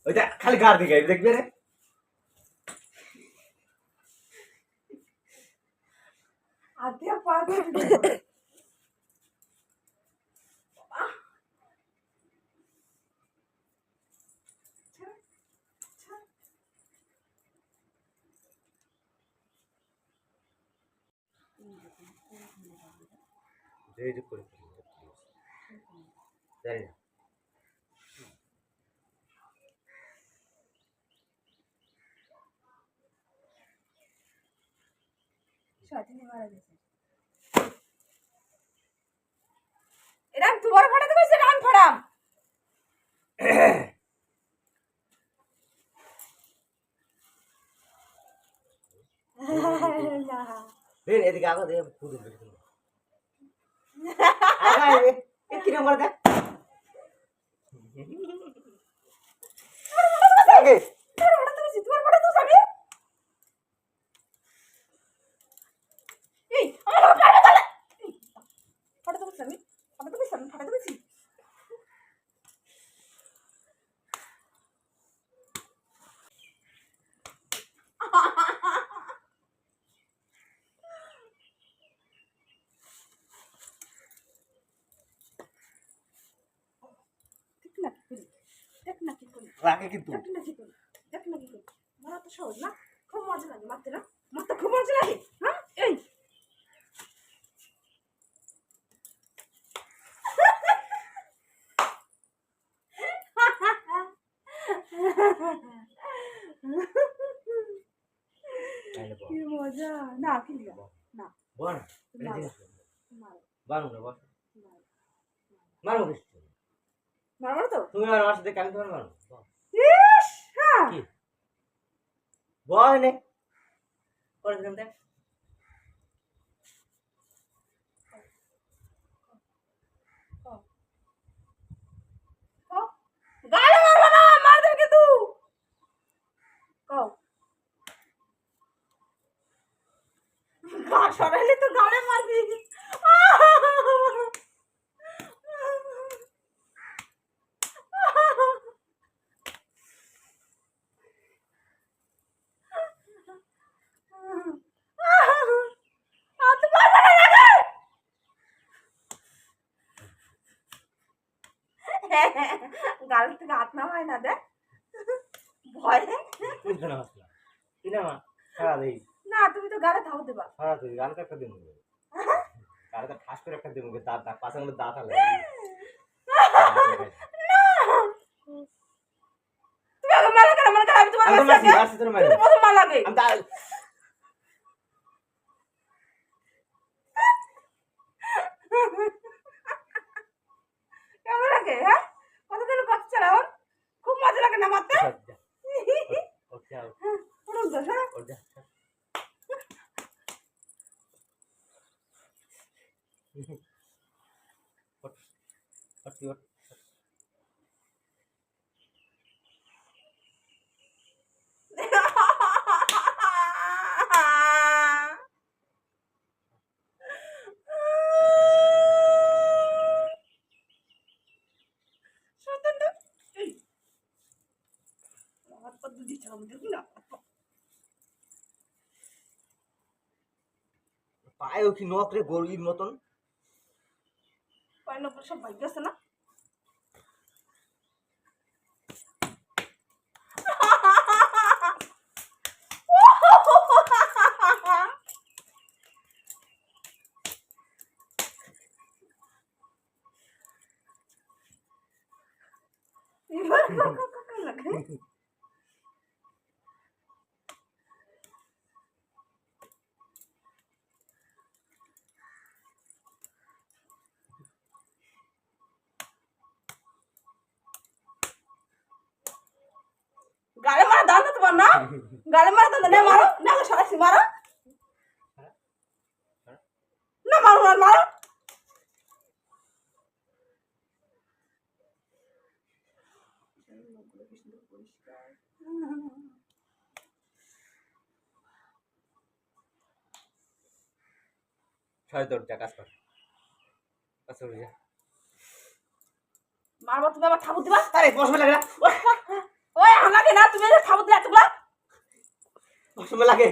ওইটা খালি গার দিকে দেখবে রে আদে পাগল রেডি করে জানি না স্বাধীনে মারা গেছে এরাম তোমার ফাড়া তো কইছে রান ফাড়াম না রে এদিকে আগো দে পুরো বেশি আগা এ কি নাম্বার দে আগে তোমার ফাড়া তো জানি এই আমার ফাড়া গেল ফাড়া তো জানি আমি তো কইছি ফাড়া তো কইছি দেখ না কি করি রাগে কিন্তু দেখ না কি করি মারা তো সহজ না খুব মজা লাগে মারতে না মারতে খুব মজা লাগে হ্যাঁ এই কি মজা না খেলি না বল না মারো মারো না বল মারো কিছু মারবার তো তুমি আর আমার সাথে কেন তোমার মারো ইস হ্যাঁ কি বল নে করে দিলাম দেখ গালে মারবা না মার দে কিন্তু কও গা সরাইলে তো গালে মারবি গাল থেকে হাত নামায় না দেখ ভয় তুই শোনা হাসলা কি না মা সারা দেই না তুমি তো গালে ধাও দেবা সারা তুই গানটা একটা দিন গানটা ঠাস করে একটা দিন দাঁত দাঁত পাশে মধ্যে দাঁত আলে তুমি আগে মারা কেন মারা কেন আমি তোমার আমি কাছে মারছি আসছে তোর মারি তুমি প্রথম মার লাগে আমি তার কেমন লাগে হ্যাঁ কতদিন কথা চালাও খুব মজা লাগে না মারতে ওকে কোনো দোষ হ্যাঁ ওটা পায়ে কি নখ রে গরুর মতন পাইলো সব ভাগ্য আছে না গালে মারা দাও না তোমার না গালে মারা দাও না মারো না সরাসরি মারো না মারো মারো ছয় তোর যা কাজ কর কাজ করে যা মারবো তুমি আবার থাবু দিবা আরে বসবে লাগে না ওই লাগে না তুমি এর খাবার দিয়ে এতগুলা পশমে লাগে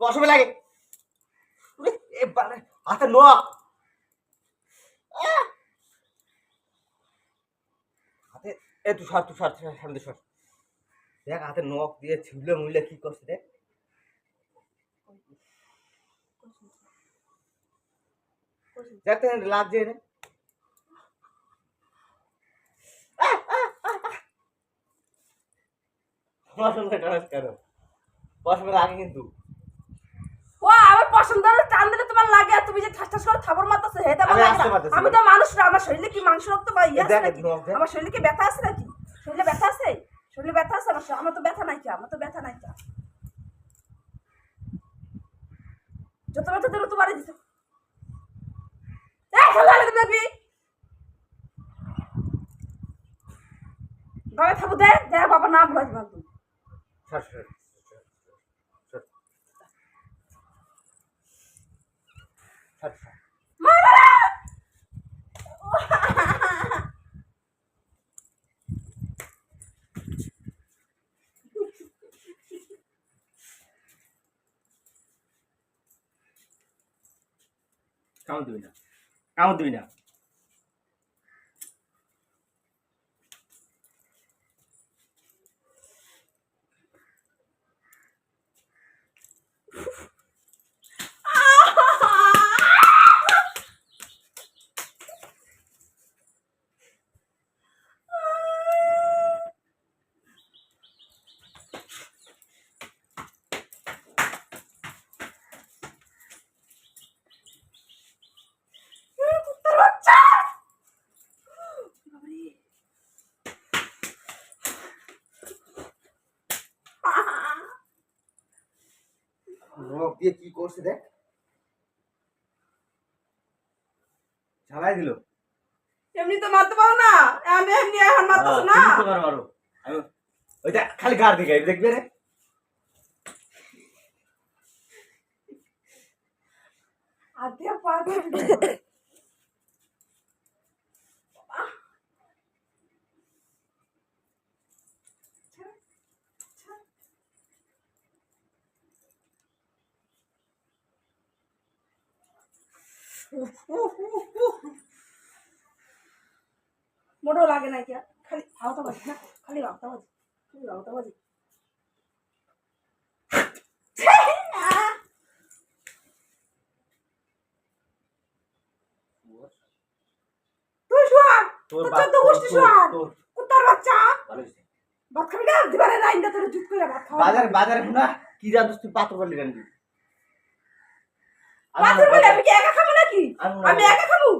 পশমে লাগে এবারে হাতে নখ হাতে এ তুই সর সামনে সর দেখ হাতে নখ দিয়ে ছিবলে মুইলে কি করছে দেখ দেখতে লাগছে রে পশমে টানাস কেন পশমে লাগে কিন্তু ও আমার পছন্দ টান দিলে তোমার লাগে আর তুমি যে ঠাস ঠাস করে থাবর মারতেছো হেটা আমি ভালো আসতে লাগে পারতেছি না। আমি তো মানুষ না আমার শরীরে কি মাংস রক্ত বা ইয়ে আছে দেখ, নাকি? দেখ, দেখ। আমার শরীরে কি ব্যথা আছে নাকি শরীরে ব্যথা আছে শরীরে ব্যথা আছে আমার তো ব্যথা নাই কি আমার তো ব্যথা নাই কি যত ব্যথা দিল তোমার দিছে এই ভালো লাগে বেবি গায়ে থাকো দে দে বাবা নাম ভয় ভাবু সর সর সর সর সর মারা কামড় দিবি না কামড় দিবি না কুত্তার বাচ্চা নখ দিয়ে কি করছে দেখ ঝালাই দিল এমনি তো মারতে পারো না আমি এমনি এখন মারতেছ না তুমি তো মারো আমি ওইটা খালি গার দিকে দেখবে রে আধে পাগল মোটো লাগে না কি খালি আওতা বাজি না খালি আওতা বাজি খালি আওতা বাজি তুই শুয়ান তোর চোদ্দ গোষ্ঠী শুয়ান কুত্তার বাচ্চা ভাত খাবি না দিবারে রাইন্দা তোর জুত করে ভাত খাওয়া বাজারে না কি জানিস তুই পাথর বললি কেন পাথর বলে আমি কি একা খাবো নাকি আমি একা খাবো